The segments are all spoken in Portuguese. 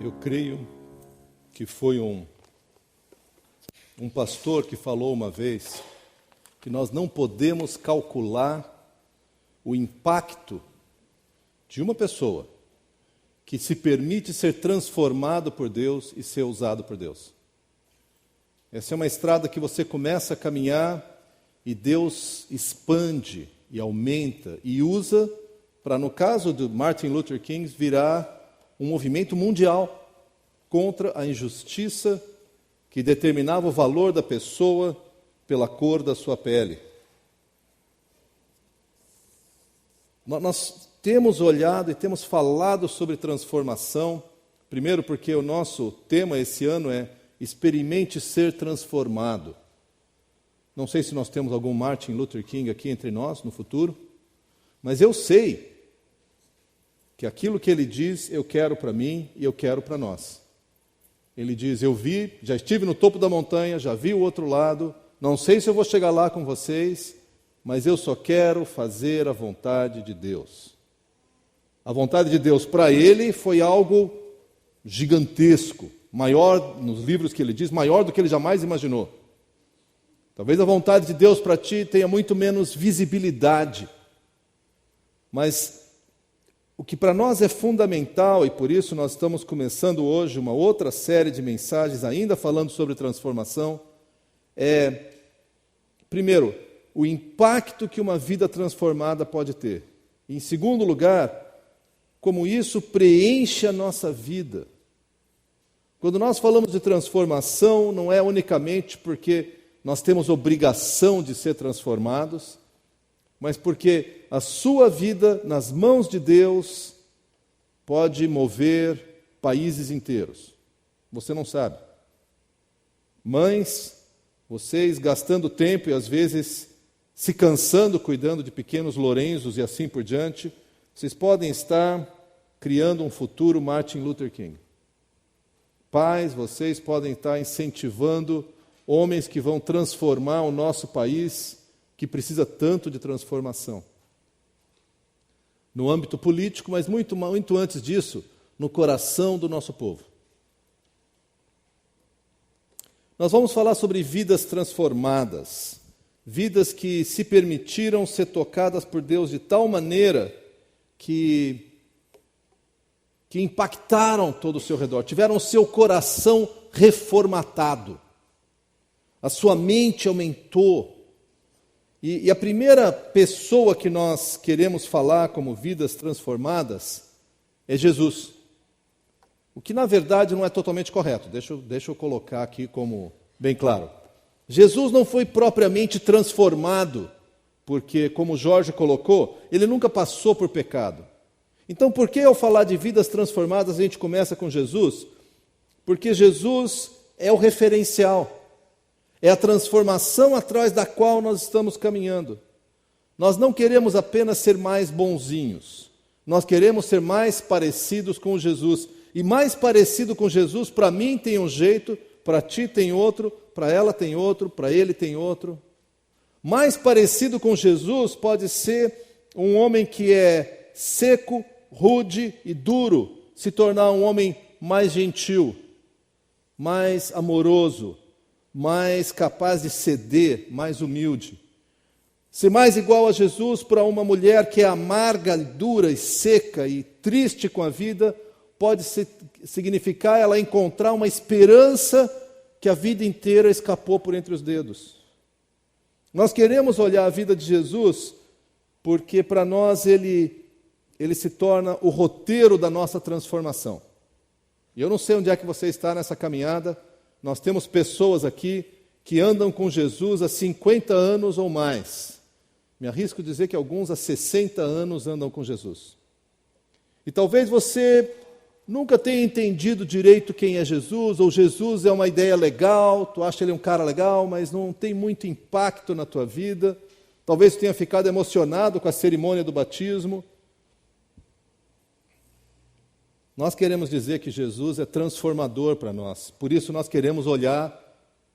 Eu creio que foi um pastor que falou uma vez que nós não podemos calcular o impacto de uma pessoa que se permite ser transformado por Deus e ser usado por Deus. Essa é uma estrada que você começa a caminhar e Deus expande e aumenta e usa para, no caso de Martin Luther King, virar um movimento mundial contra a injustiça que determinava o valor da pessoa pela cor da sua pele. Nós temos olhado e temos falado sobre transformação, primeiro porque o nosso tema esse ano é experimente ser transformado. Não sei se nós temos algum Martin Luther King aqui entre nós no futuro, mas eu sei que aquilo que ele diz eu quero para mim e eu quero para nós. Ele diz, já estive no topo da montanha, já vi o outro lado, não sei se eu vou chegar lá com vocês, mas eu só quero fazer a vontade de Deus. A vontade de Deus para ele foi algo gigantesco, maior, nos livros que ele diz, maior do que ele jamais imaginou. Talvez a vontade de Deus para ti tenha muito menos visibilidade, mas o que para nós é fundamental, e por isso nós estamos começando hoje uma outra série de mensagens, ainda falando sobre transformação, é, primeiro, o impacto que uma vida transformada pode ter. E, em segundo lugar, como isso preenche a nossa vida. Quando nós falamos de transformação, não é unicamente porque nós temos obrigação de ser transformados, mas porque a sua vida nas mãos de Deus pode mover países inteiros. Você não sabe. Mães, vocês gastando tempo e às vezes se cansando cuidando de pequenos Lorenzos e assim por diante, vocês podem estar criando um futuro Martin Luther King. Pais, vocês podem estar incentivando homens que vão transformar o nosso país, que precisa tanto de transformação. No âmbito político, mas muito antes disso, no coração do nosso povo. Nós vamos falar sobre vidas transformadas, vidas que se permitiram ser tocadas por Deus de tal maneira que impactaram todo o seu redor, tiveram o seu coração reformatado, a sua mente aumentou. E a primeira pessoa que nós queremos falar como vidas transformadas é Jesus. O que, na verdade, não é totalmente correto. Deixa eu colocar aqui como bem claro. Jesus não foi propriamente transformado, porque, como Jorge colocou, ele nunca passou por pecado. Então, por que ao falar de vidas transformadas a gente começa com Jesus? Porque Jesus é o referencial. É a transformação atrás da qual nós estamos caminhando. Nós não queremos apenas ser mais bonzinhos. Nós queremos ser mais parecidos com Jesus. E mais parecido com Jesus, para mim tem um jeito, para ti tem outro, para ela tem outro, para ele tem outro. Mais parecido com Jesus pode ser um homem que é seco, rude e duro, se tornar um homem mais gentil, mais amoroso, mais capaz de ceder, mais humilde. Ser mais igual a Jesus para uma mulher que é amarga, dura e seca e triste com a vida, pode significar ela encontrar uma esperança que a vida inteira escapou por entre os dedos. Nós queremos olhar a vida de Jesus porque para nós ele se torna o roteiro da nossa transformação. E eu não sei onde é que você está nessa caminhada. Nós temos pessoas aqui que andam com Jesus há 50 anos ou mais. Me arrisco a dizer que alguns há 60 anos andam com Jesus. E talvez você nunca tenha entendido direito quem é Jesus, ou Jesus é uma ideia legal, tu acha ele um cara legal, mas não tem muito impacto na tua vida. Talvez tu tenha ficado emocionado com a cerimônia do batismo. Nós queremos dizer que Jesus é transformador para nós. Por isso nós queremos olhar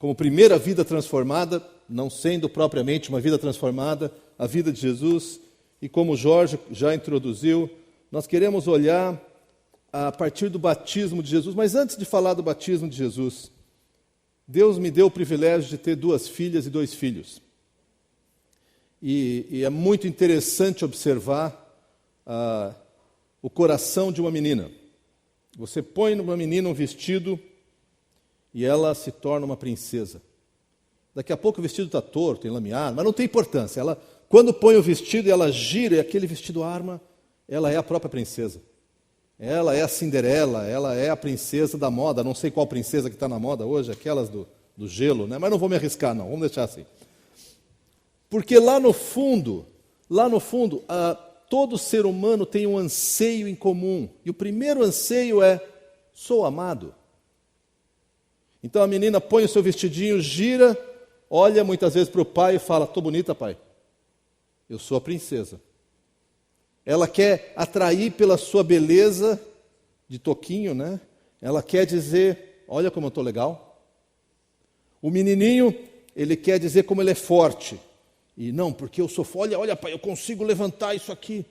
como primeira vida transformada, não sendo propriamente uma vida transformada, a vida de Jesus. E como Jorge já introduziu, nós queremos olhar a partir do batismo de Jesus. Mas antes de falar do batismo de Jesus, Deus me deu o privilégio de ter 2 filhas e 2 filhos. E é muito interessante observar o coração de uma menina. Você põe numa menina um vestido e ela se torna uma princesa. Daqui a pouco o vestido está torto, enlameado, mas não tem importância. Ela, quando põe o vestido e ela gira, e aquele vestido arma, ela é a própria princesa. Ela é a Cinderela, ela é a princesa da moda. Não sei qual princesa que está na moda hoje, aquelas do gelo, né? Mas não vou me arriscar, não. Vamos deixar assim. Porque lá no fundo, todo ser humano tem um anseio em comum. E o primeiro anseio é, sou amado. Então a menina põe o seu vestidinho, gira, olha muitas vezes para o pai e fala, estou bonita, pai. Eu sou a princesa. Ela quer atrair pela sua beleza de toquinho, né? Ela quer dizer, olha como eu estou legal. O menininho, ele quer dizer como ele é forte. E não, porque eu sou forte. Olha, pai, eu consigo levantar isso aqui.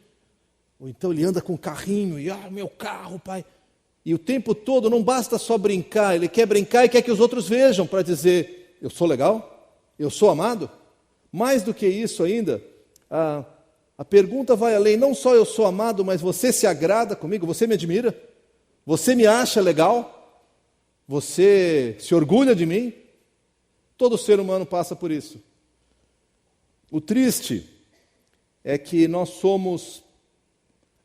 Ou então ele anda com um carrinho e, meu carro, pai. E o tempo todo não basta só brincar, ele quer brincar e quer que os outros vejam para dizer, eu sou legal? Eu sou amado? Mais do que isso ainda, a pergunta vai além, não só eu sou amado, mas você se agrada comigo, você me admira? Você me acha legal? Você se orgulha de mim? Todo ser humano passa por isso. O triste é que nós somos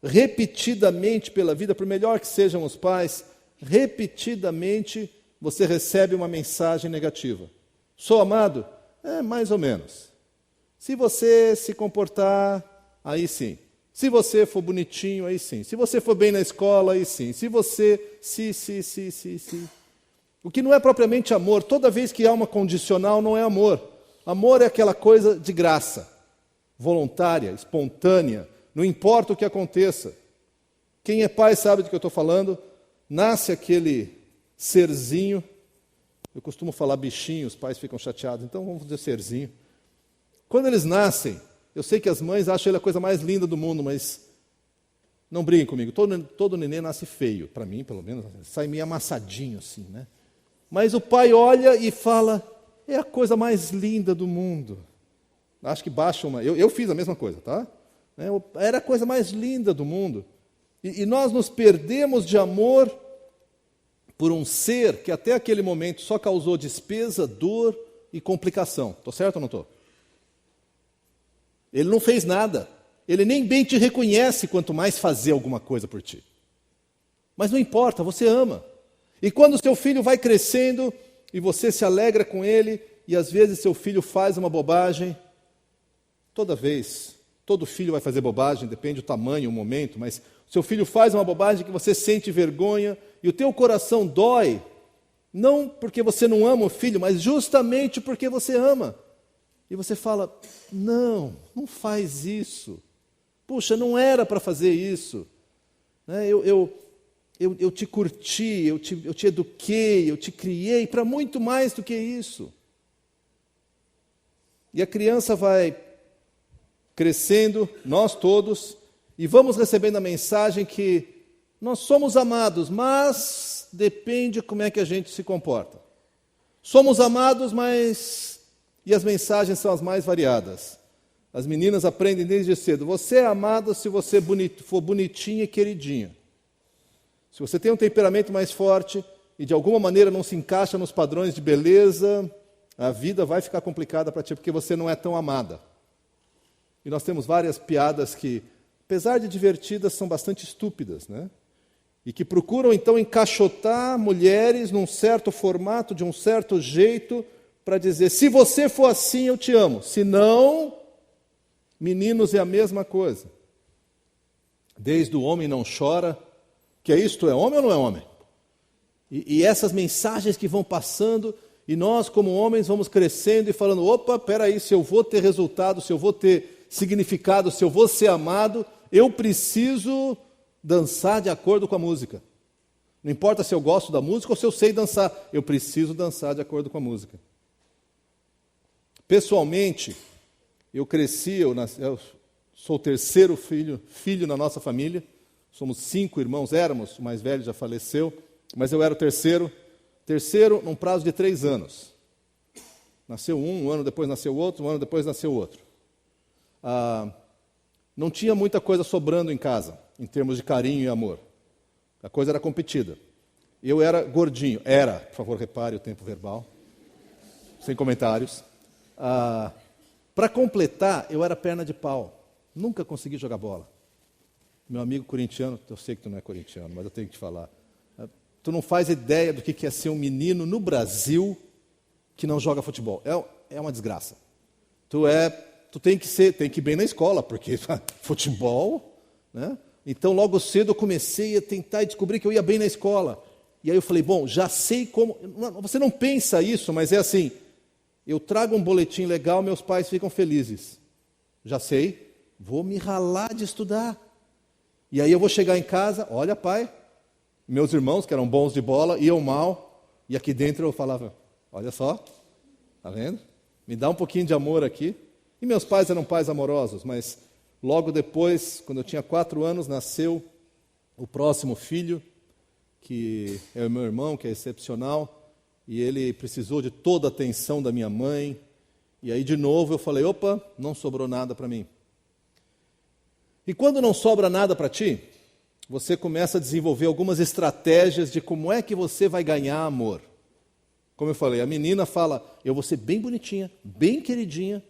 repetidamente pela vida, por melhor que sejam os pais, repetidamente você recebe uma mensagem negativa. Sou amado? Mais ou menos. Se você se comportar, aí sim. Se você for bonitinho, aí sim. Se você for bem na escola, aí sim. Se você... Se. O que não é propriamente amor. Toda vez que há uma condicional, não é amor. Amor é aquela coisa de graça, voluntária, espontânea, não importa o que aconteça. Quem é pai sabe do que eu estou falando. Nasce aquele serzinho, eu costumo falar bichinho, os pais ficam chateados, então vamos dizer serzinho. Quando eles nascem, eu sei que as mães acham ele a coisa mais linda do mundo, mas não briguem comigo, todo neném nasce feio, para mim pelo menos, sai meio amassadinho assim, né? Mas o pai olha e fala, é a coisa mais linda do mundo. Acho que baixa uma... Eu fiz a mesma coisa, tá? Era a coisa mais linda do mundo. E nós nos perdemos de amor por um ser que até aquele momento só causou despesa, dor e complicação. Estou certo ou não estou? Ele não fez nada. Ele nem bem te reconhece, quanto mais fazer alguma coisa por ti. Mas não importa, você ama. E quando o seu filho vai crescendo e você se alegra com ele, e às vezes seu filho faz uma bobagem, todo filho vai fazer bobagem, depende do tamanho, o momento, mas seu filho faz uma bobagem que você sente vergonha, e o teu coração dói, não porque você não ama o filho, mas justamente porque você ama. E você fala, não faz isso. Puxa, não era para fazer isso. Eu te curti, eu te eduquei, eu te criei para muito mais do que isso. E a criança vai crescendo, nós todos, e vamos recebendo a mensagem que nós somos amados, mas depende como é que a gente se comporta. Somos amados, mas... E as mensagens são as mais variadas. As meninas aprendem desde cedo. Você é amado se você for bonitinha e queridinha. Se você tem um temperamento mais forte e de alguma maneira não se encaixa nos padrões de beleza, a vida vai ficar complicada para ti, porque você não é tão amada. E nós temos várias piadas que, apesar de divertidas, são bastante estúpidas, né? E que procuram então encaixotar mulheres num certo formato, de um certo jeito, para dizer, se você for assim, eu te amo. Se não, meninos, é a mesma coisa. Desde o homem não chora, que é isto, é homem ou não é homem? E essas mensagens que vão passando, e nós como homens vamos crescendo e falando, opa, peraí, se eu vou ter resultado, se eu vou ter significado, se eu vou ser amado, eu preciso dançar de acordo com a música. Não importa se eu gosto da música ou se eu sei dançar, eu preciso dançar de acordo com a música. Pessoalmente, eu cresci, eu sou o terceiro filho na nossa família, Somos 5 irmãos, éramos, o mais velho já faleceu, mas eu era o terceiro, num prazo de 3 anos. Nasceu um ano depois nasceu outro, um ano depois nasceu outro. Não tinha muita coisa sobrando em casa, em termos de carinho e amor. A coisa era competida. Eu era gordinho, por favor, repare o tempo verbal, sem comentários. Para completar, eu era perna de pau, nunca consegui jogar bola. Meu amigo corintiano, eu sei que tu não é corintiano, mas eu tenho que te falar. Tu não faz ideia do que é ser um menino no Brasil que não joga futebol. É uma desgraça. Tu tem que ir bem na escola, porque futebol, né? Então, logo cedo eu comecei a tentar e descobri que eu ia bem na escola. E aí eu falei, bom, já sei como... Você não pensa isso, mas é assim, eu trago um boletim legal, meus pais ficam felizes. Já sei, vou me ralar de estudar. E aí eu vou chegar em casa, olha pai, meus irmãos que eram bons de bola, iam mal, e aqui dentro eu falava, olha só, tá vendo? Me dá um pouquinho de amor aqui. E meus pais eram pais amorosos, mas logo depois, quando eu tinha 4 anos, nasceu o próximo filho, que é o meu irmão, que é excepcional, e ele precisou de toda a atenção da minha mãe. E aí, de novo, eu falei, opa, não sobrou nada para mim. E quando não sobra nada para ti, você começa a desenvolver algumas estratégias de como é que você vai ganhar amor. Como eu falei, a menina fala, eu vou ser bem bonitinha, bem queridinha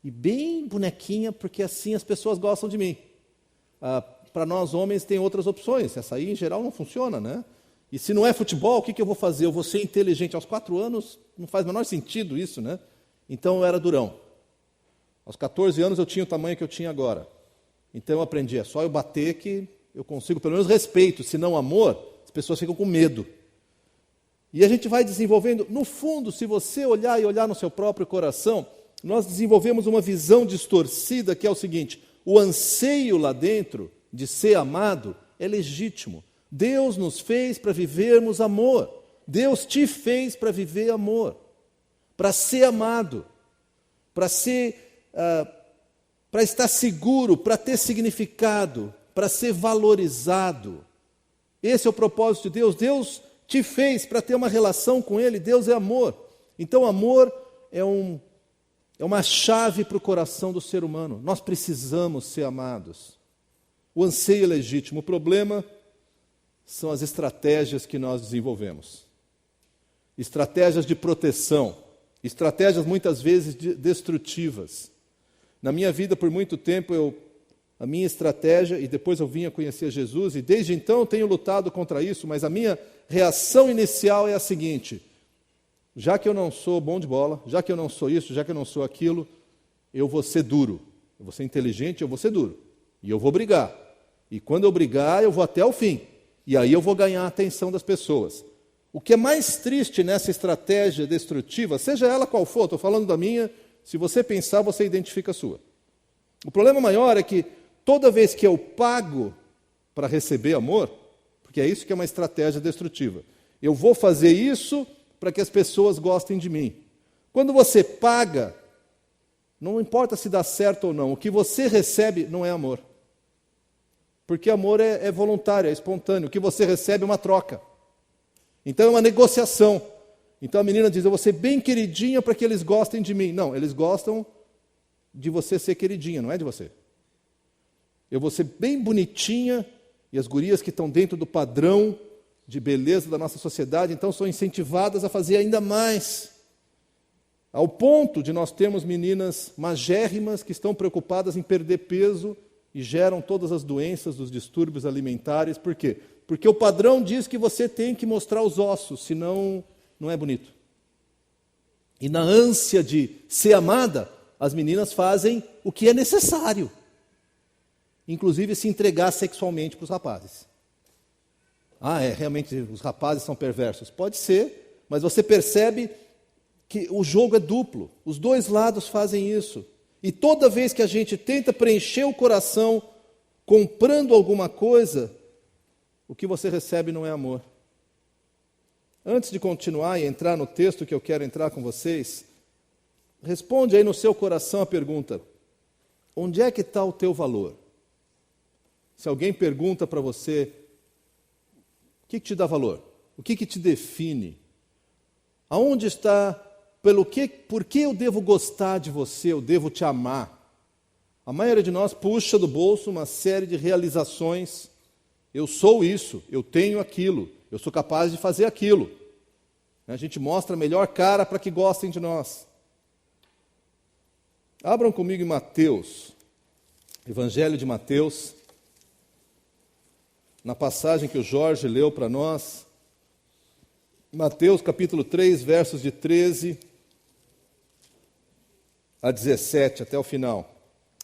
e bem bonequinha, porque assim as pessoas gostam de mim. Para nós homens tem outras opções, essa aí em geral não funciona, né? E se não é futebol, o que eu vou fazer? Eu vou ser inteligente. Aos 4 anos não faz o menor sentido isso, né? Então eu era durão. Aos 14 anos eu tinha o tamanho que eu tinha agora. Então eu aprendi, é só eu bater que eu consigo pelo menos respeito, se não amor, as pessoas ficam com medo. E a gente vai desenvolvendo, no fundo, se você olhar no seu próprio coração, nós desenvolvemos uma visão distorcida que é o seguinte, o anseio lá dentro de ser amado é legítimo. Deus nos fez para vivermos amor. Deus te fez para viver amor, para ser amado, para estar seguro, para ter significado, para ser valorizado. Esse é o propósito de Deus. Deus te fez para ter uma relação com Ele. Deus é amor. Então, amor é uma chave para o coração do ser humano. Nós precisamos ser amados. O anseio é legítimo. O problema são as estratégias que nós desenvolvemos. Estratégias de proteção. Estratégias muitas vezes destrutivas. Na minha vida, por muito tempo, a minha estratégia, e depois eu vim a conhecer Jesus, e desde então eu tenho lutado contra isso, mas a minha reação inicial é a seguinte, já que eu não sou bom de bola, já que eu não sou isso, já que eu não sou aquilo, eu vou ser duro, eu vou ser inteligente, eu vou ser duro, e eu vou brigar. E quando eu brigar, eu vou até o fim, e aí eu vou ganhar a atenção das pessoas. O que é mais triste nessa estratégia destrutiva, seja ela qual for, estou falando da minha, se você pensar, você identifica a sua. O problema maior é que toda vez que eu pago para receber amor, porque é isso que é uma estratégia destrutiva, eu vou fazer isso para que as pessoas gostem de mim. Quando você paga, não importa se dá certo ou não, o que você recebe não é amor. Porque amor é voluntário, é espontâneo. O que você recebe é uma troca. Então é uma negociação. Então a menina diz, eu vou ser bem queridinha para que eles gostem de mim. Não, eles gostam de você ser queridinha, não é de você. Eu vou ser bem bonitinha, e as gurias que estão dentro do padrão de beleza da nossa sociedade, então são incentivadas a fazer ainda mais. Ao ponto de nós termos meninas magérrimas que estão preocupadas em perder peso e geram todas as doenças, os distúrbios alimentares. Por quê? Porque o padrão diz que você tem que mostrar os ossos, senão não é bonito. E na ânsia de ser amada, as meninas fazem o que é necessário. Inclusive se entregar sexualmente para os rapazes. Realmente os rapazes são perversos. Pode ser, mas você percebe que o jogo é duplo. Os dois lados fazem isso. E toda vez que a gente tenta preencher o coração comprando alguma coisa, o que você recebe não é amor. Antes de continuar e entrar no texto que eu quero entrar com vocês, responde aí no seu coração a pergunta, onde é que está o teu valor? se alguém pergunta para você, o que te dá valor? O que te define? Aonde está, por que eu devo gostar de você, eu devo te amar? A maioria de nós puxa do bolso uma série de realizações. Eu sou isso, eu tenho aquilo, eu sou capaz de fazer aquilo. A gente mostra a melhor cara para que gostem de nós. Abram comigo em Mateus, Evangelho de Mateus, na passagem que o Jorge leu para nós. Mateus capítulo 3, versos de 13 a 17, até o final.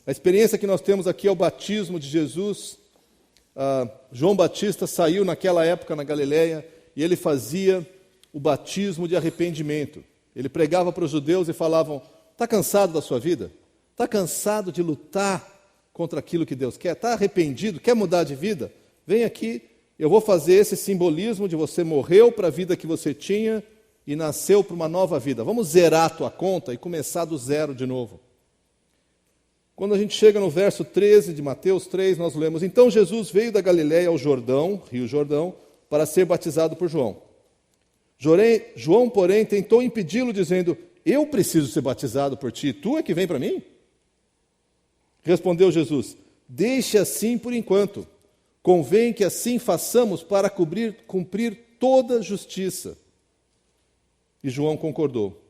A experiência que nós temos aqui é o batismo de Jesus. João Batista saiu naquela época na Galileia e ele fazia o batismo de arrependimento. Ele pregava para os judeus e falavam, está cansado da sua vida? Está cansado de lutar contra aquilo que Deus quer? Está arrependido? Quer mudar de vida? Vem aqui, eu vou fazer esse simbolismo de você morreu para a vida que você tinha e nasceu para uma nova vida. Vamos zerar a tua conta e começar do zero de novo. Quando a gente chega no verso 13 de Mateus 3, nós lemos, então Jesus veio da Galileia ao Jordão, Rio Jordão, para ser batizado por João. João, porém, tentou impedi-lo, dizendo, eu preciso ser batizado por ti, tu é que vem para mim? Respondeu Jesus, deixe assim por enquanto. Convém que assim façamos para cumprir toda justiça. E João concordou.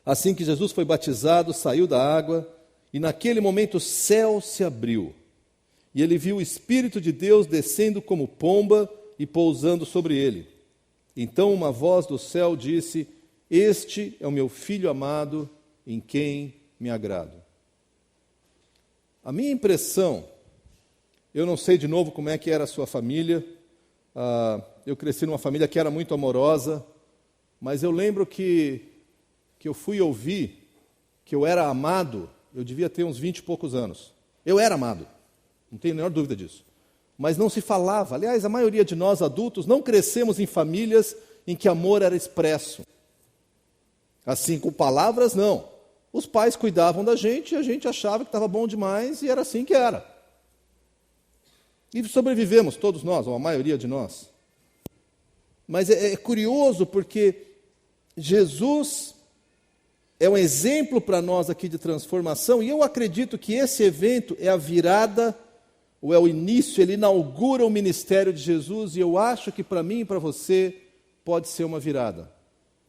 Assim que Jesus foi batizado, saiu da água, e naquele momento o céu se abriu. E ele viu o Espírito de Deus descendo como pomba e pousando sobre ele. Então uma voz do céu disse, este é o meu Filho amado, em quem me agrado. A minha impressão, eu não sei de novo como é que era a sua família, eu cresci numa família que era muito amorosa, mas eu lembro que eu fui ouvir que eu era amado, eu devia ter uns 20 e poucos anos. Eu era amado, não tenho a menor dúvida disso. Mas não se falava. Aliás, a maioria de nós adultos não crescemos em famílias em que amor era expresso. Assim, com palavras, não. Os pais cuidavam da gente e a gente achava que estava bom demais e era assim que era. E sobrevivemos, todos nós, ou a maioria de nós. Mas é curioso porque Jesus é um exemplo para nós aqui de transformação, e eu acredito que esse evento é a virada, ou é o início, ele inaugura o ministério de Jesus, e eu acho que para mim e para você pode ser uma virada.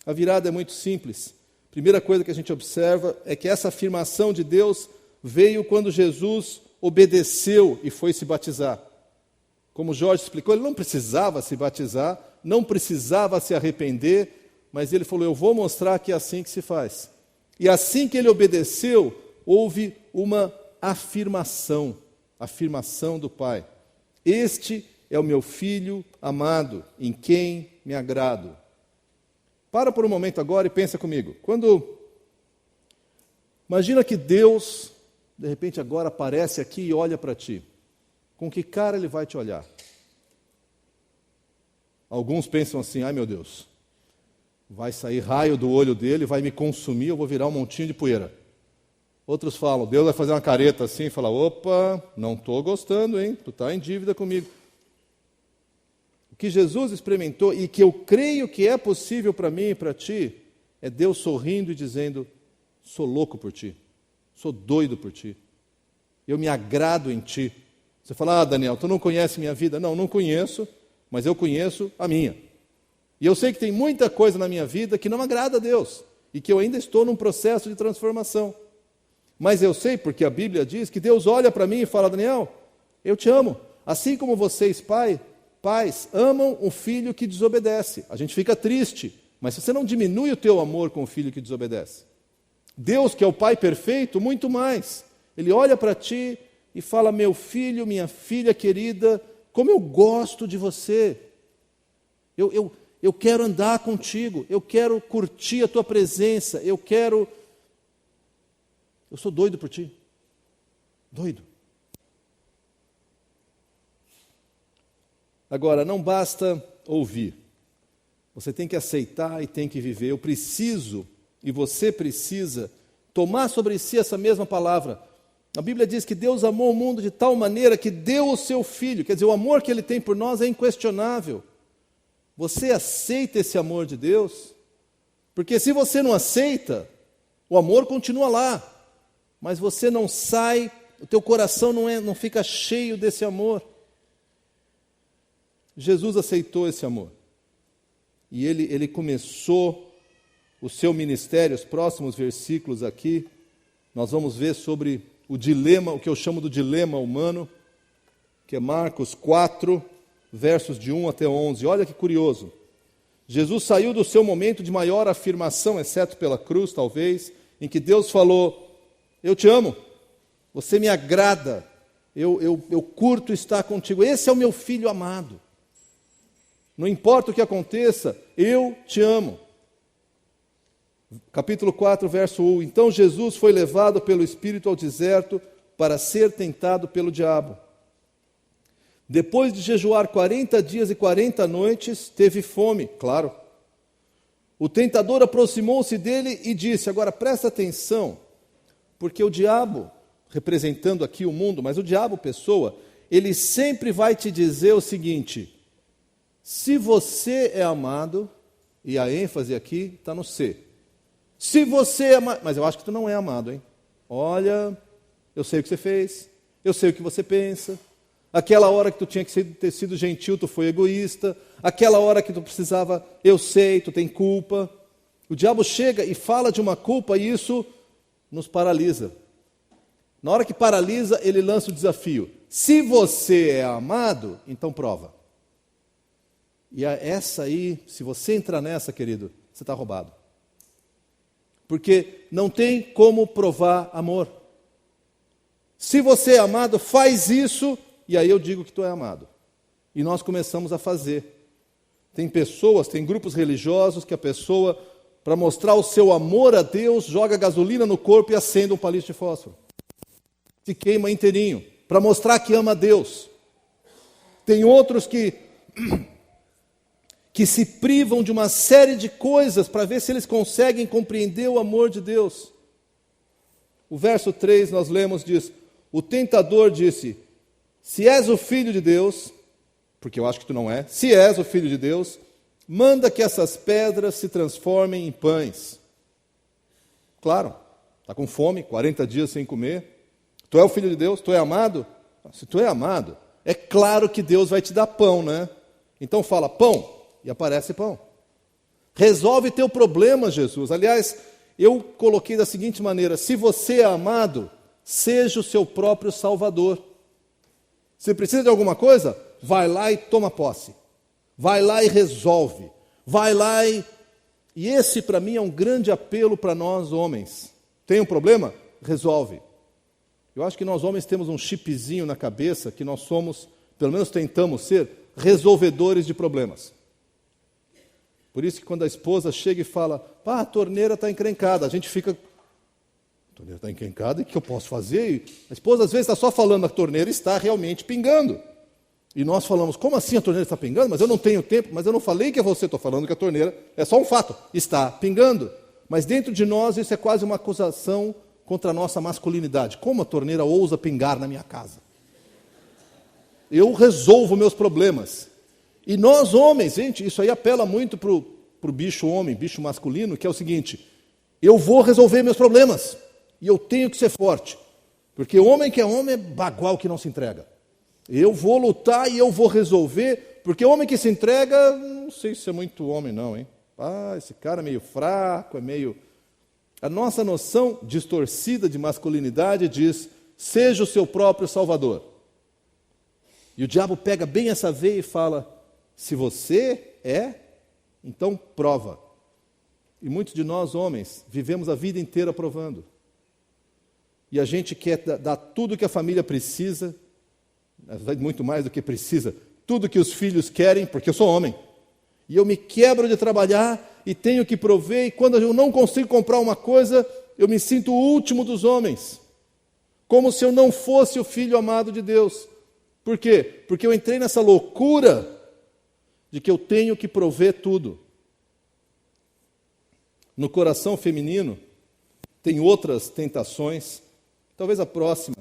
A virada é muito simples. A primeira coisa que a gente observa é que essa afirmação de Deus veio quando Jesus obedeceu e foi se batizar. Como Jorge explicou, ele não precisava se batizar, não precisava se arrepender, mas ele falou, eu vou mostrar que é assim que se faz. E assim que ele obedeceu, houve uma afirmação do Pai. Este é o meu Filho amado, em quem me agrado. Para por um momento agora e pensa comigo. Imagina que Deus, de repente agora aparece aqui e olha para ti. Com que cara ele vai te olhar? Alguns pensam assim, ai meu Deus, vai sair raio do olho dele, vai me consumir, eu vou virar um montinho de poeira. Outros falam, Deus vai fazer uma careta assim e falar, opa, não estou gostando, hein? Tu está em dívida comigo. O que Jesus experimentou e que eu creio que é possível para mim e para ti, é Deus sorrindo e dizendo, sou louco por ti, sou doido por ti, eu me agrado em ti. Você fala, Daniel, tu não conhece minha vida? Não, não conheço, mas eu conheço a minha. E eu sei que tem muita coisa na minha vida que não agrada a Deus, e que eu ainda estou num processo de transformação. Mas eu sei, porque a Bíblia diz, que Deus olha para mim e fala, Daniel, eu te amo. Assim como vocês, pais, amam um filho que desobedece. A gente fica triste, mas você não diminui o teu amor com o filho que desobedece. Deus, que é o Pai perfeito, muito mais. Ele olha para ti e fala, meu filho, minha filha querida, como eu gosto de você. Eu quero andar contigo, eu quero curtir a tua presença, eu sou doido por ti. Doido. Agora, não basta ouvir. Você tem que aceitar e tem que viver. Eu preciso, e você precisa, tomar sobre si essa mesma palavra. A Bíblia diz que Deus amou o mundo de tal maneira que deu o seu Filho. Quer dizer, o amor que Ele tem por nós é inquestionável. Você aceita esse amor de Deus? Porque se você não aceita, o amor continua lá. Mas você não sai, o teu coração não fica cheio desse amor. Jesus aceitou esse amor. E ele começou o seu ministério. Os próximos versículos aqui, nós vamos ver sobre o dilema, o que eu chamo do dilema humano, que é Marcos 4, versos de 1 até 11. Olha que curioso. Jesus saiu do seu momento de maior afirmação, exceto pela cruz, talvez, em que Deus falou: eu te amo, você me agrada, eu curto estar contigo, esse é o meu filho amado. Não importa o que aconteça, eu te amo. Capítulo 4, verso 1. Então Jesus foi levado pelo Espírito ao deserto para ser tentado pelo diabo. Depois de jejuar 40 dias e 40 noites, teve fome, claro. O tentador aproximou-se dele e disse, agora presta atenção, porque o diabo, representando aqui o mundo, mas o diabo, pessoa, ele sempre vai te dizer o seguinte: se você é amado, e a ênfase aqui está no se. Se você é amado, mas eu acho que tu não é amado, hein? Olha, eu sei o que você fez, eu sei o que você pensa. Aquela hora que tu tinha que ter sido gentil, tu foi egoísta. Aquela hora que tu precisava, eu sei, tu tem culpa. O diabo chega e fala de uma culpa e isso nos paralisa. Na hora que paralisa, ele lança o desafio. Se você é amado, então prova. E essa aí, se você entrar nessa, querido, você está roubado. Porque não tem como provar amor. Se você é amado, faz isso, e aí eu digo que tu é amado. E nós começamos a fazer. Tem pessoas, tem grupos religiosos que a pessoa, para mostrar o seu amor a Deus, joga gasolina no corpo e acende um palito de fósforo. Se queima inteirinho, para mostrar que ama a Deus. Tem outros que se privam de uma série de coisas para ver se eles conseguem compreender o amor de Deus. O verso 3 nós lemos, diz, o tentador disse, se és o Filho de Deus, porque eu acho que tu não é, se és o Filho de Deus, manda que essas pedras se transformem em pães. Claro, está com fome, 40 dias sem comer. Tu é o Filho de Deus, tu é amado? Se tu é amado, é claro que Deus vai te dar pão, né? Então fala, pão. E aparece pão. Resolve teu problema, Jesus. Aliás, eu coloquei da seguinte maneira, se você é amado, seja o seu próprio Salvador. Se precisa de alguma coisa, vai lá e toma posse. Vai lá e resolve. Vai lá e... E esse, para mim, é um grande apelo para nós, homens. Tem um problema? Resolve. Eu acho que nós, homens, temos um chipzinho na cabeça que nós somos, pelo menos tentamos ser, resolvedores de problemas. Por isso que quando a esposa chega e fala, a torneira está encrencada, a gente fica, a torneira está encrencada, e o que eu posso fazer? E a esposa às vezes está só falando, a torneira está realmente pingando. E nós falamos, como assim a torneira está pingando? Mas eu não tenho tempo, mas eu não falei que é você, estou falando que a torneira é só um fato, está pingando. Mas dentro de nós isso é quase uma acusação contra a nossa masculinidade. Como a torneira ousa pingar na minha casa? Eu resolvo meus problemas. E nós homens, gente, isso aí apela muito para o bicho homem, bicho masculino, que é o seguinte, eu vou resolver meus problemas, e eu tenho que ser forte, porque o homem que é homem é bagual que não se entrega. Eu vou lutar e eu vou resolver, porque o homem que se entrega, não sei se é muito homem não, hein? Esse cara é meio fraco, é meio... A nossa noção distorcida de masculinidade diz, seja o seu próprio Salvador. E o diabo pega bem essa veia e fala, se você é, então prova. E muitos de nós, homens, vivemos a vida inteira provando. E a gente quer dar tudo que a família precisa, muito mais do que precisa, tudo que os filhos querem, porque eu sou homem. E eu me quebro de trabalhar e tenho que prover, e quando eu não consigo comprar uma coisa, eu me sinto o último dos homens. Como se eu não fosse o filho amado de Deus. Por quê? Porque eu entrei nessa loucura de que eu tenho que prover tudo. No coração feminino, tem outras tentações talvez a próxima.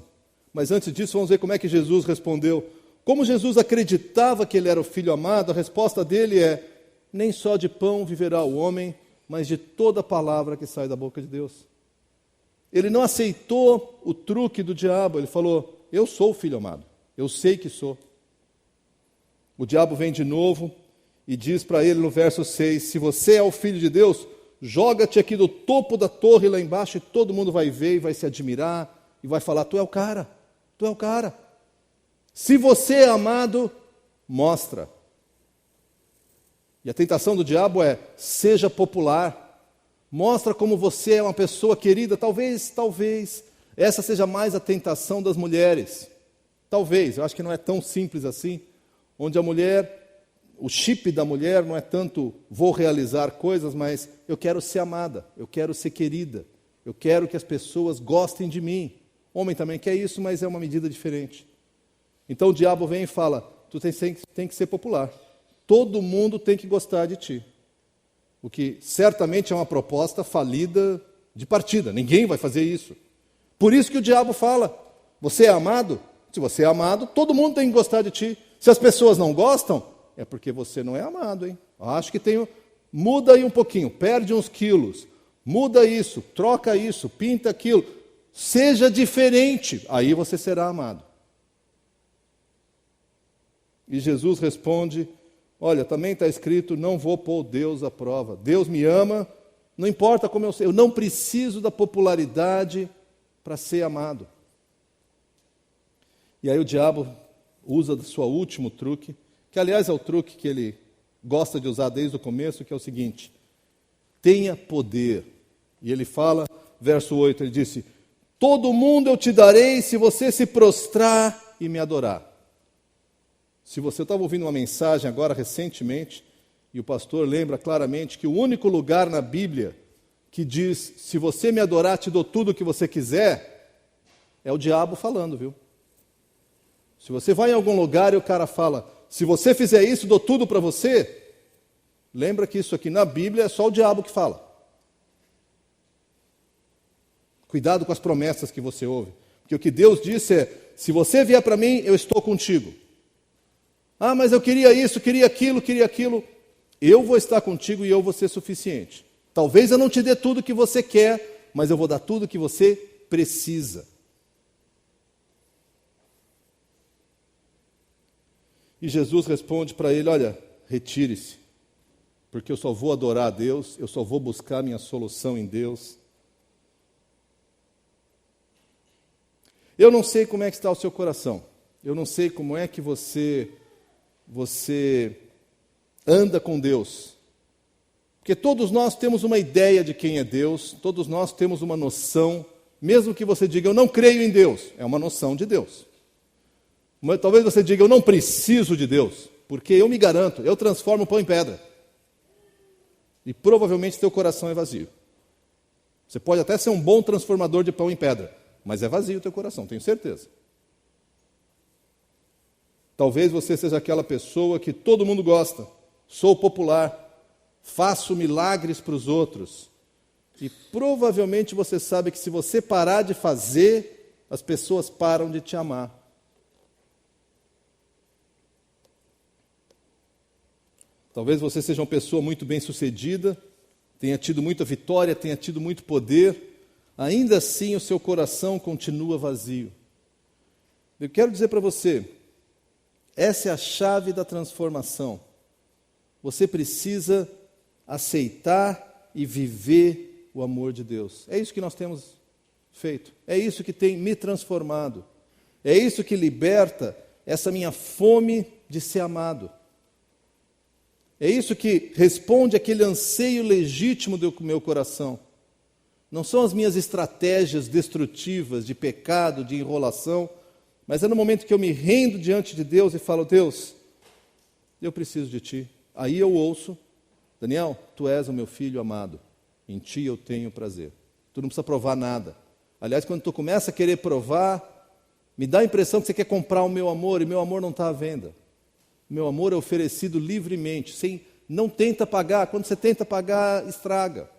Mas antes disso, vamos ver como é que Jesus respondeu. Como Jesus acreditava que ele era o Filho amado, a resposta dele é: nem só de pão viverá o homem, mas de toda palavra que sai da boca de Deus. Ele não aceitou o truque do diabo, ele falou: eu sou o Filho amado, eu sei que sou. O diabo vem de novo e diz para ele no verso 6, se você é o Filho de Deus, joga-te aqui do topo da torre lá embaixo e todo mundo vai ver e vai se admirar e vai falar, tu é o cara, tu é o cara. Se você é amado, mostra. E a tentação do diabo é, seja popular, mostra como você é uma pessoa querida. Talvez, essa seja mais a tentação das mulheres. Talvez, eu acho que não é tão simples assim, onde a mulher, o chip da mulher não é tanto vou realizar coisas, mas eu quero ser amada, eu quero ser querida, eu quero que as pessoas gostem de mim. O homem também quer isso, mas é uma medida diferente. Então o diabo vem e fala, tu tem que ser popular, todo mundo tem que gostar de ti. O que certamente é uma proposta falida de partida, ninguém vai fazer isso. Por isso que o diabo fala, você é amado? Se você é amado, todo mundo tem que gostar de ti. Se as pessoas não gostam, é porque você não é amado, hein? Acho que muda aí um pouquinho, perde uns quilos, muda isso, troca isso, pinta aquilo, seja diferente, aí você será amado. E Jesus responde, olha, também está escrito, não vou pôr Deus à prova. Deus me ama, não importa como eu sei, eu não preciso da popularidade para ser amado. E aí o diabo usa do seu último truque, que aliás é o truque que ele gosta de usar desde o começo, que é o seguinte, tenha poder. E ele fala, verso 8, ele disse, todo mundo eu te darei se você se prostrar e me adorar. Se você estava ouvindo uma mensagem agora recentemente, e o pastor lembra claramente que o único lugar na Bíblia que diz, se você me adorar, te dou tudo o que você quiser, é o diabo falando, viu? Se você vai em algum lugar e o cara fala, se você fizer isso, dou tudo para você, lembra que isso aqui na Bíblia é só o diabo que fala. Cuidado com as promessas que você ouve, porque o que Deus disse é, se você vier para mim, eu estou contigo. Ah, mas eu queria isso, queria aquilo. Eu vou estar contigo e eu vou ser suficiente. Talvez eu não te dê tudo que você quer, mas eu vou dar tudo que você precisa. E Jesus responde para ele, olha, retire-se, porque eu só vou adorar a Deus, eu só vou buscar minha solução em Deus. Eu não sei como é que está o seu coração, eu não sei como é que você anda com Deus. Porque todos nós temos uma ideia de quem é Deus, todos nós temos uma noção, mesmo que você diga, eu não creio em Deus, é uma noção de Deus. Mas talvez você diga, eu não preciso de Deus, porque eu me garanto, eu transformo pão em pedra. E provavelmente teu coração é vazio. Você pode até ser um bom transformador de pão em pedra, mas é vazio o teu coração, tenho certeza. Talvez você seja aquela pessoa que todo mundo gosta, sou popular, faço milagres para os outros. E provavelmente você sabe que se você parar de fazer, as pessoas param de te amar. Talvez você seja uma pessoa muito bem-sucedida, tenha tido muita vitória, tenha tido muito poder, ainda assim o seu coração continua vazio. Eu quero dizer para você, essa é a chave da transformação. Você precisa aceitar e viver o amor de Deus. É isso que nós temos feito. É isso que tem me transformado. É isso que liberta essa minha fome de ser amado. É isso que responde àquele anseio legítimo do meu coração. Não são as minhas estratégias destrutivas de pecado, de enrolação, mas é no momento que eu me rendo diante de Deus e falo, Deus, eu preciso de Ti. Aí eu ouço, Daniel, Tu és o meu filho amado, em Ti eu tenho prazer. Tu não precisa provar nada. Aliás, quando Tu começa a querer provar, me dá a impressão que você quer comprar o meu amor, e meu amor não está à venda. Meu amor é oferecido livremente, não tenta pagar, quando você tenta pagar, estraga.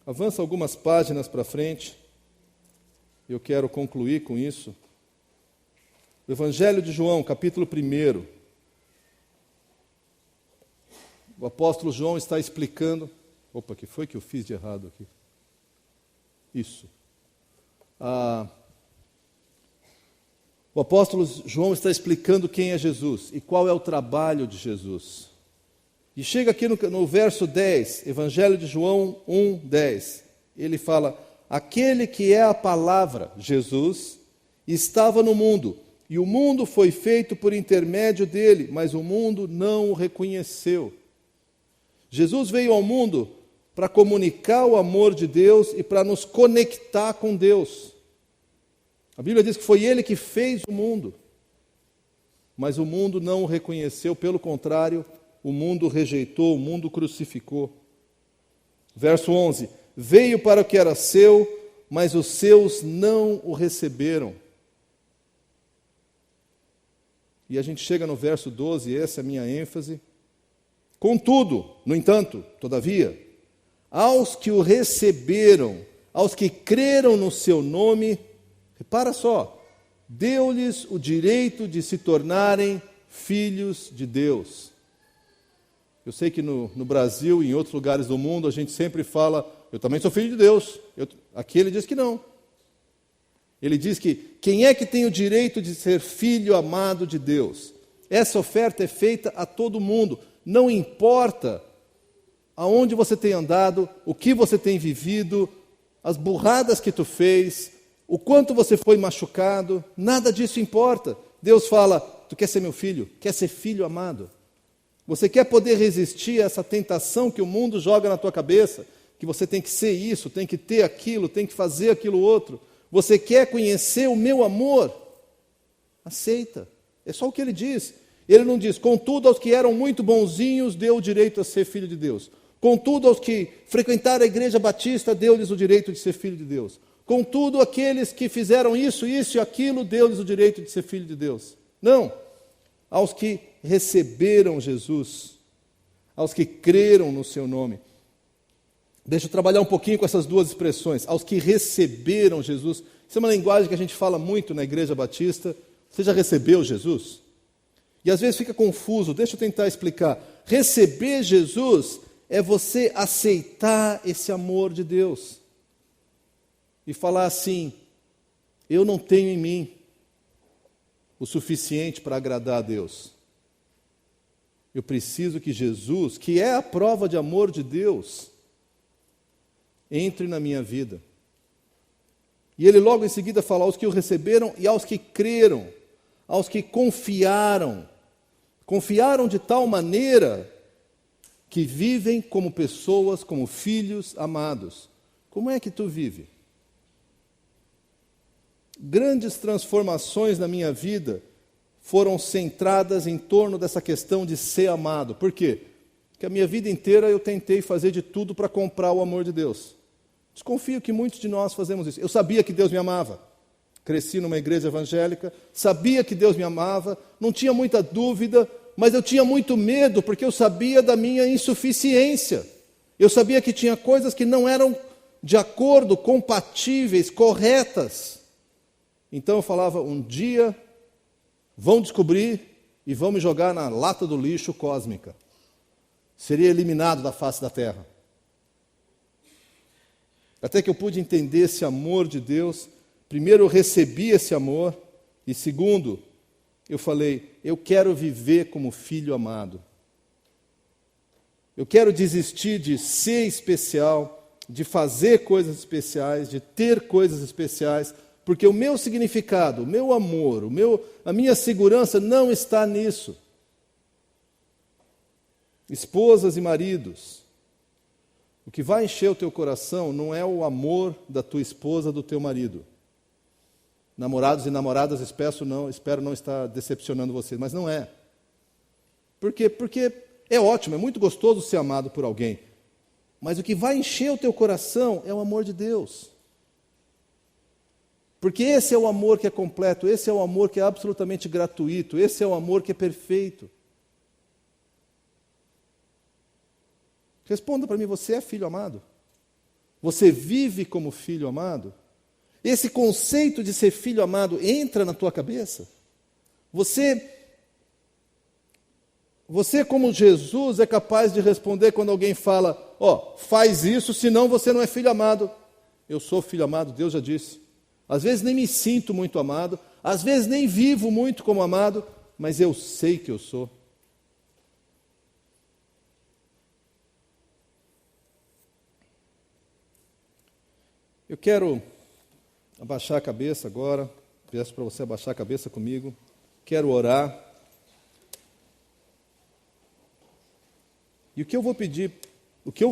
Avança algumas páginas para frente. Eu quero concluir com isso. O Evangelho de João, capítulo 1. O apóstolo João está explicando... Opa, o que foi que eu fiz de errado aqui? Isso. O apóstolo João está explicando quem é Jesus e qual é o trabalho de Jesus. E chega aqui no verso 10, Evangelho de João 1, 10. Ele fala: aquele que é a palavra, Jesus, estava no mundo, e o mundo foi feito por intermédio dele, mas o mundo não o reconheceu. Jesus veio ao mundo para comunicar o amor de Deus e para nos conectar com Deus. A Bíblia diz que foi Ele que fez o mundo, mas o mundo não o reconheceu, pelo contrário, o mundo o rejeitou, o mundo o crucificou. Verso 11, veio para o que era seu, mas os seus não o receberam. E a gente chega no verso 12, essa é a minha ênfase. Contudo, no entanto, todavia, aos que o receberam, aos que creram no seu nome, repara só, deu-lhes o direito de se tornarem filhos de Deus. Eu sei que no Brasil e em outros lugares do mundo a gente sempre fala, eu também sou filho de Deus. Aqui ele diz que não. Ele diz que quem é que tem o direito de ser filho amado de Deus? Essa oferta é feita a todo mundo. Não importa aonde você tem andado, o que você tem vivido, as burradas que tu fez, o quanto você foi machucado, nada disso importa. Deus fala, tu quer ser meu filho? Quer ser filho amado? Você quer poder resistir a essa tentação que o mundo joga na tua cabeça? Que você tem que ser isso, tem que ter aquilo, tem que fazer aquilo outro. Você quer conhecer o meu amor? Aceita. É só o que ele diz. Ele não diz, contudo, aos que eram muito bonzinhos, deu o direito a ser filho de Deus. Contudo, aos que frequentaram a igreja batista, deu-lhes o direito de ser filho de Deus. Contudo, aqueles que fizeram isso e aquilo, deu-lhes o direito de ser filho de Deus. Não. Aos que receberam Jesus, aos que creram no seu nome. Deixa eu trabalhar um pouquinho com essas duas expressões. Aos que receberam Jesus. Isso é uma linguagem que a gente fala muito na igreja batista. Você já recebeu Jesus? E às vezes fica confuso. Deixa eu tentar explicar. Receber Jesus é você aceitar esse amor de Deus. E falar assim, eu não tenho em mim o suficiente para agradar a Deus. Eu preciso que Jesus, que é a prova de amor de Deus, entre na minha vida. E ele logo em seguida fala aos que o receberam e aos que creram, aos que confiaram. Confiaram de tal maneira que vivem como pessoas, como filhos amados. Como é que tu vive? Grandes transformações na minha vida foram centradas em torno dessa questão de ser amado. Por quê? Porque a minha vida inteira eu tentei fazer de tudo para comprar o amor de Deus. Desconfio que muitos de nós fazemos isso. Eu sabia que Deus me amava. Cresci numa igreja evangélica, sabia que Deus me amava, não tinha muita dúvida, mas eu tinha muito medo, porque eu sabia da minha insuficiência. Eu sabia que tinha coisas que não eram de acordo, compatíveis, corretas. Então eu falava, um dia vão descobrir e vão me jogar na lata do lixo cósmica. Seria eliminado da face da terra. Até que eu pude entender esse amor de Deus. Primeiro, eu recebi esse amor. E segundo, eu falei, eu quero viver como filho amado. Eu quero desistir de ser especial, de fazer coisas especiais, de ter coisas especiais, porque o meu significado, o meu amor, a minha segurança não está nisso. Esposas e maridos, o que vai encher o teu coração não é o amor da tua esposa, do teu marido. Namorados e namoradas, espero não estar decepcionando vocês, mas não é. Por quê? Porque é ótimo, é muito gostoso ser amado por alguém. Mas o que vai encher o teu coração é o amor de Deus. Porque esse é o amor que é completo, esse é o amor que é absolutamente gratuito, esse é o amor que é perfeito. Responda para mim, você é filho amado? Você vive como filho amado? Esse conceito de ser filho amado entra na tua cabeça? Você como Jesus, é capaz de responder quando alguém fala, faz isso, senão você não é filho amado. Eu sou filho amado, Deus já disse. Às vezes nem me sinto muito amado, às vezes nem vivo muito como amado, mas eu sei que eu sou. Eu quero abaixar a cabeça agora, peço para você abaixar a cabeça comigo, quero orar. E o que eu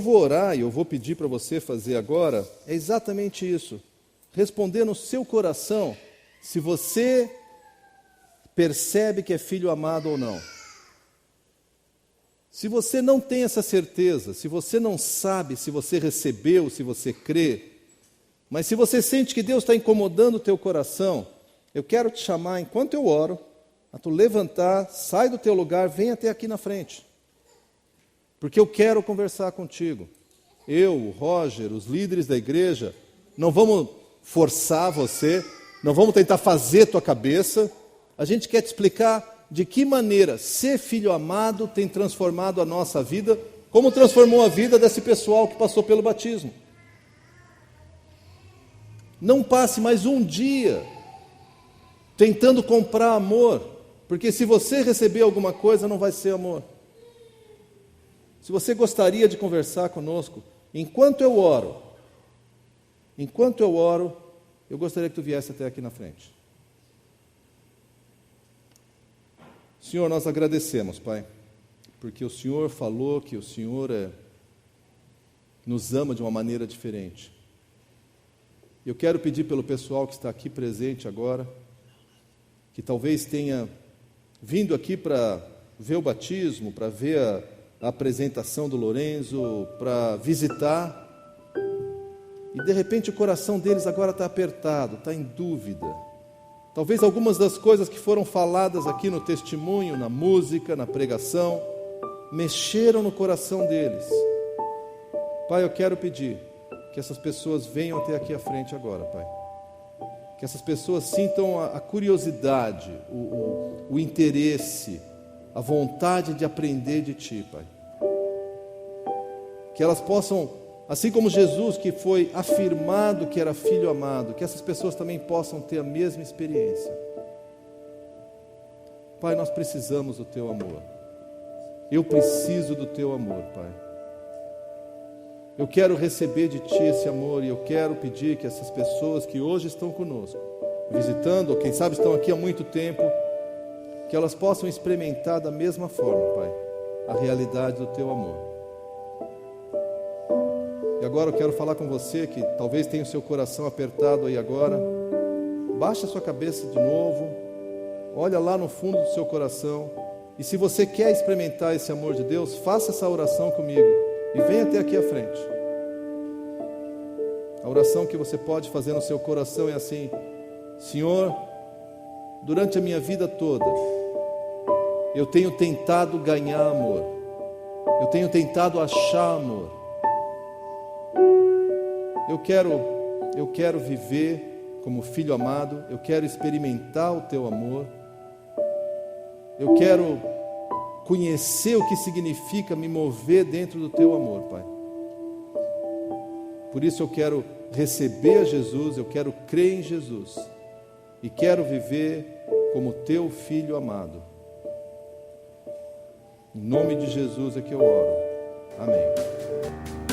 vou orar e eu vou pedir para você fazer agora é exatamente isso. Responder no seu coração se você percebe que é filho amado ou não. Se você não tem essa certeza, se você não sabe se você recebeu, se você crê, mas se você sente que Deus está incomodando o teu coração, eu quero te chamar, enquanto eu oro, a tu levantar, sai do teu lugar, vem até aqui na frente. Porque eu quero conversar contigo. Eu, o Roger, os líderes da igreja, não vamos forçar você, não vamos tentar fazer tua cabeça. A gente quer te explicar de que maneira ser filho amado tem transformado a nossa vida, como transformou a vida desse pessoal que passou pelo batismo. Não passe mais um dia tentando comprar amor, porque se você receber alguma coisa, não vai ser amor. Se você gostaria de conversar conosco, enquanto eu oro, eu gostaria que tu viesse até aqui na frente. Senhor, nós agradecemos, Pai, porque o Senhor falou que o Senhor nos ama de uma maneira diferente. Eu quero pedir pelo pessoal que está aqui presente agora, que talvez tenha vindo aqui para ver o batismo, para ver a apresentação do Lorenzo, para visitar, e de repente o coração deles agora está apertado, está em dúvida. Talvez algumas das coisas que foram faladas aqui no testemunho, na música, na pregação, mexeram no coração deles. Pai, eu quero pedir que essas pessoas venham até aqui à frente agora, Pai. Que essas pessoas sintam a curiosidade, o interesse, a vontade de aprender de Ti, Pai. Que elas possam, assim como Jesus, que foi afirmado que era filho amado, que essas pessoas também possam ter a mesma experiência. Pai, nós precisamos do Teu amor. Eu preciso do Teu amor, Pai. Eu quero receber de Ti esse amor e eu quero pedir que essas pessoas que hoje estão conosco, visitando, ou quem sabe estão aqui há muito tempo, que elas possam experimentar da mesma forma, Pai, a realidade do Teu amor. E agora eu quero falar com você que talvez tenha o seu coração apertado aí agora. Baixa a sua cabeça de novo, olha lá no fundo do seu coração, e se você quer experimentar esse amor de Deus, faça essa oração comigo. E venha até aqui à frente. A oração que você pode fazer no seu coração é assim: Senhor, durante a minha vida toda, eu tenho tentado ganhar amor. Eu tenho tentado achar amor. Eu quero viver como filho amado. Eu quero experimentar o Teu amor. Eu quero conhecer o que significa me mover dentro do Teu amor, Pai. Por isso eu quero receber a Jesus, eu quero crer em Jesus e quero viver como Teu Filho amado. Em nome de Jesus é que eu oro. Amém.